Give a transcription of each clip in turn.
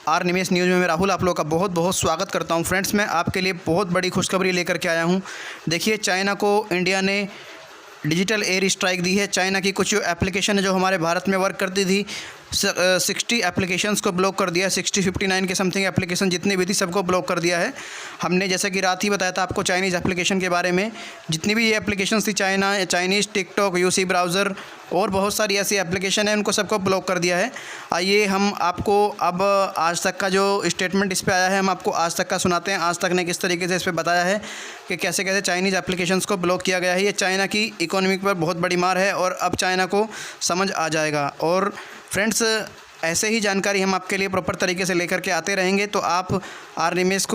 Are Nimesh news में मैं राहुल आप लोगों का बहुत बहुत स्वागत करता हूं। फ्रेंड्स, मैं आपके लिए बहुत बड़ी खुशखबरी लेकर के आया हूं। देखिए, चाइना को इंडिया ने डिजिटल एयर स्ट्राइक दी है। चाइना की कुछ एप्लीकेशन है जो हमारे भारत में वर्क करती थी, 60 एप्लीकेशंस को ब्लॉक कर दिया। 59 के समथिंग एप्लीकेशन जितनी भी थी सबको ब्लॉक कर दिया है। हमने जैसा कि रात ही बताया था आपको चाइनीज़ एप्लीकेशन के बारे में। जितनी भी ये एप्लीकेशंस थी चाइनीज़ टिकटॉक, यूसी ब्राउज़र और बहुत सारी ऐसी एप्लीकेशन है, उनको सबको ब्लॉक कर दिया है। आइए हम आपको अब आज तक का जो स्टेटमेंट इस पे आया है हम आपको आज तक का सुनाते हैं। आज तक ने किस तरीके से इस पे बताया है कि कैसे कैसे चाइनीज़ एप्लीकेशंस को ब्लॉक किया गया है। ये चाइना की इकोनॉमी पर बहुत बड़ी मार है और अब चाइना को समझ आ जाएगा। और फ्रेंड्स, ऐसे ही जानकारी हम आपके लिए प्रॉपर तरीके से लेकर के आते रहेंगे, तो आप आर निमेश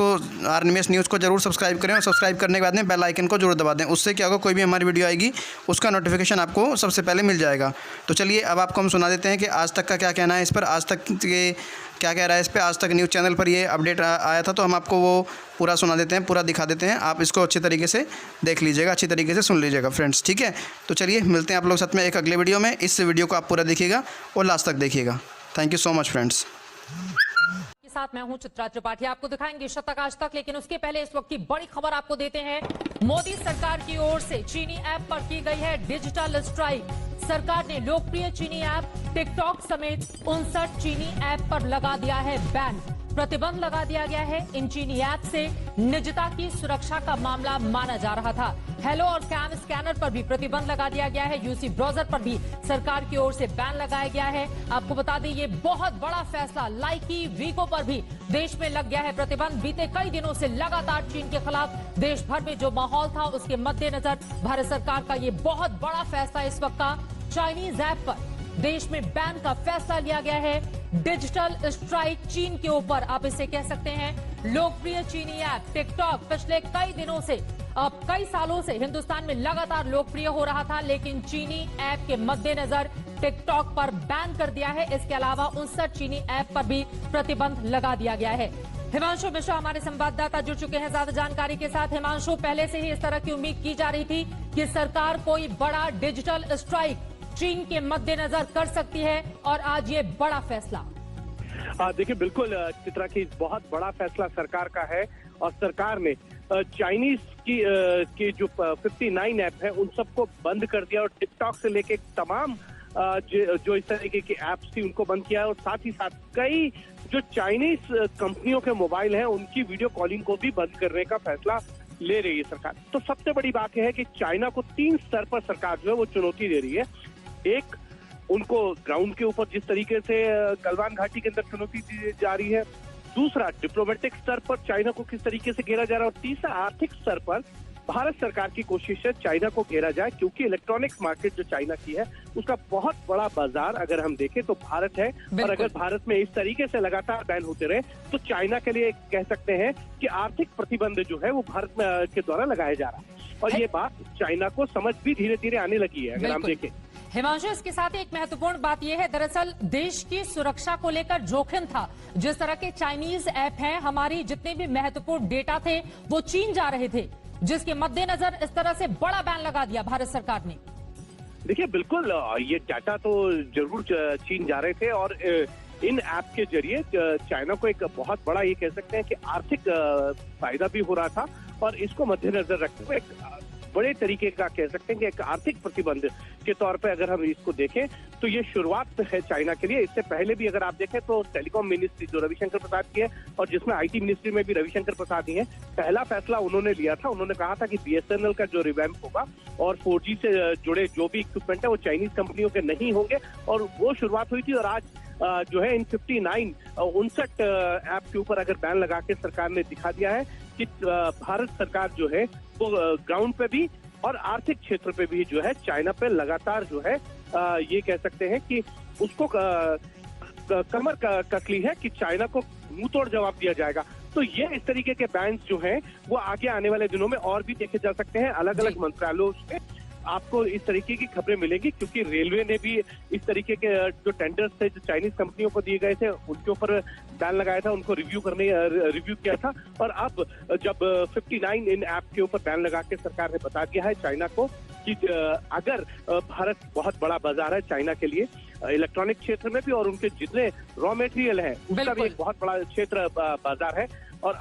न्यूज़ को ज़रूर सब्सक्राइब करें और सब्सक्राइब करने के बाद में बेल आइकन को जरूर दबा दें। उससे क्या होगा, कोई भी हमारी वीडियो आएगी उसका नोटिफिकेशन आपको सबसे पहले मिल जाएगा। तो चलिए अब आपको हम सुना देते हैं कि आज तक का क्या कहना है इस पर, आज तक ये क्या कह रहा है इस पर। आज तक न्यूज़ चैनल पर ये अपडेट आया था, तो हम आपको वो पूरा सुना देते हैं, पूरा दिखा देते हैं। आप इसको अच्छे तरीके से देख लीजिएगा, अच्छी तरीके से सुन लीजिएगा फ्रेंड्स, ठीक है। तो चलिए मिलते हैं आप लोग साथ में एक अगले वीडियो में। इस वीडियो को आप पूरा देखिएगा और लास्ट तक देखिएगा। Thank you so much friends. के साथ मैं हूं चित्रा त्रिपाठी। आपको दिखाएंगे शतक आज तक, लेकिन उसके पहले इस वक्त की बड़ी खबर आपको देते हैं। मोदी सरकार की ओर से चीनी ऐप पर की गई है डिजिटल स्ट्राइक। सरकार ने लोकप्रिय चीनी ऐप टिकटॉक समेत 59 चीनी ऐप पर लगा दिया है बैन। प्रतिबंध लगा दिया गया है। इन चीनी ऐप से निजता की सुरक्षा का मामला माना जा रहा था। हेलो और कैम स्कैनर पर भी प्रतिबंध लगा दिया गया है। यूसी ब्राउजर पर भी सरकार की ओर से बैन लगाया गया है। आपको बता दें, ये बहुत बड़ा फैसला। लाइकी, वीगो पर भी देश में लग गया है प्रतिबंध। बीते कई दिनों से लगातार चीन के खिलाफ देश भर में जो माहौल था, उसके मद्देनजर भारत सरकार का ये बहुत बड़ा फैसला इस वक्त का चाइनीज ऐप पर देश में बैन का फैसला लिया गया है। डिजिटल स्ट्राइक चीन के ऊपर, आप इसे कह सकते हैं। लोकप्रिय चीनी ऐप टिकटॉक पिछले कई दिनों से, अब कई सालों से हिंदुस्तान में लगातार लोकप्रिय हो रहा था, लेकिन चीनी ऐप के मद्देनजर टिकटॉक पर बैन कर दिया है। इसके अलावा 59 चीनी ऐप पर भी प्रतिबंध लगा दिया गया है। हिमांशु मिश्रा हमारे संवाददाता जुड़ चुके हैं ज्यादा जानकारी के साथ। हिमांशु, पहले से ही इस तरह की उम्मीद की जा रही थी कि सरकार कोई बड़ा डिजिटल स्ट्राइक चीन के मद्देनजर कर सकती है, और आज ये बड़ा फैसला। देखिए, बिल्कुल चित्रा की बहुत बड़ा फैसला सरकार का है। और सरकार ने चाइनीज की जो 59 ऐप है उन सबको बंद कर दिया, और टिकटॉक से लेके तमाम जो इस तरीके की ऐप्स थी उनको बंद किया है। और साथ ही साथ कई जो चाइनीज कंपनियों के मोबाइल हैं उनकी वीडियो कॉलिंग को भी बंद करने का फैसला ले रही है सरकार। तो सबसे बड़ी बात यह है कि चाइना को 3 स्तर पर सरकार जो है वो चुनौती दे रही है। एक, उनको ग्राउंड के ऊपर जिस तरीके से गलवान घाटी के अंदर चुनौती दी जा रही है। दूसरा, डिप्लोमेटिक स्तर पर चाइना को किस तरीके से घेरा जा रहा है। और तीसरा, आर्थिक स्तर पर भारत सरकार की कोशिश है चाइना को घेरा जाए, क्योंकि इलेक्ट्रॉनिक्स मार्केट जो चाइना की है उसका बहुत बड़ा बाजार अगर हम देखें तो भारत है। और अगर भारत में इस तरीके से लगातार बैन होते रहे तो चाइना के लिए कह सकते हैं कि आर्थिक प्रतिबंध जो है वो भारत के द्वारा लगाया जा रहा है। और ये बात चाइना को समझ भी धीरे धीरे आने लगी है अगर हम देखें। हिमांशु, इसके साथ एक महत्वपूर्ण बात यह है, दरअसल देश की सुरक्षा को लेकर जोखिम था। जिस तरह के चाइनीज ऐप हैं, हमारी जितने भी महत्वपूर्ण डेटा थे वो चीन जा रहे थे, जिसके मद्देनजर इस तरह से बड़ा बैन लगा दिया भारत सरकार ने। देखिए, बिल्कुल ये डाटा तो जरूर चीन जा रहे थे, और इन ऐप के जरिए चाइना को एक बहुत बड़ा, ये कह सकते हैं कि आर्थिक फायदा भी हो रहा था। और इसको मद्देनजर रखते हुए एक बड़े तरीके का कह सकते हैं कि एक आर्थिक प्रतिबंध के तौर पे अगर हम इसको देखें तो ये शुरुआत है चाइना के लिए। इससे पहले भी अगर आप देखें तो टेलीकॉम मिनिस्ट्री जो रविशंकर प्रसाद की है, और जिसमें आईटी मिनिस्ट्री में भी रविशंकर प्रसाद ही है, पहला फैसला उन्होंने लिया था। उन्होंने कहा था कि बीएसएनएल का जो रिवैम्प होगा और 4G से जुड़े जो भी इक्विपमेंट है वो चाइनीज कंपनियों के नहीं होंगे, और वो शुरुआत हुई थी। और आज जो है इन 59 ऐप के ऊपर अगर बैन लगा के सरकार ने दिखा दिया है कि भारत सरकार जो है वो ग्राउंड पे भी और आर्थिक क्षेत्र पे भी जो है चाइना पे लगातार जो है ये कह सकते हैं कि उसको कमर कस ली है कि चाइना को मुंह तोड़ जवाब दिया जाएगा। तो ये इस तरीके के बैन्स जो हैं वो आगे आने वाले दिनों में और भी देखे जा सकते हैं। अलग अलग मंत्रालयों से आपको इस तरीके की खबरें मिलेंगी, क्योंकि रेलवे ने भी इस तरीके के जो टेंडर्स थे जो चाइनीज कंपनियों को दिए गए थे उनके ऊपर बैन लगाया था, उनको रिव्यू किया था। और अब जब 59 इन ऐप के ऊपर बैन लगा के सरकार ने बता दिया है चाइना को, कि अगर भारत बहुत बड़ा बाजार है चाइना के लिए इलेक्ट्रॉनिक क्षेत्र में भी, और उनके जितने रॉ मटेरियल है उसका भी एक बहुत बड़ा क्षेत्र बाजार है, और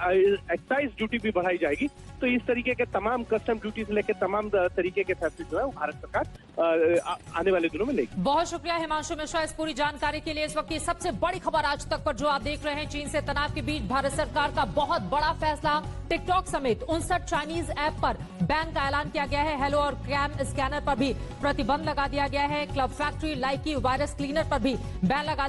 एक्साइज ड्यूटी भी बढ़ाई जाएगी। तो इस तरीके के तमाम कस्टम ड्यूटी से लेकर तमाम तरीके के फैसले जो है वो भारत सरकार आने वाले दिनों में लेगी। बहुत शुक्रिया हिमांशु मिश्रा इस पूरी जानकारी के लिए। इस वक्त की सबसे बड़ी खबर आज तक पर जो आप देख रहे हैं, चीन से तनाव के बीच भारत सरकार का बहुत बड़ा फैसला। टिकटॉक समेत 59 चाइनीज ऐप पर बैन का ऐलान किया गया है। हेलो और कैम स्कैनर पर भी प्रतिबंध लगा दिया गया है। क्लब फैक्ट्री, लाइकी, वायरस क्लीनर पर भी बैन लगा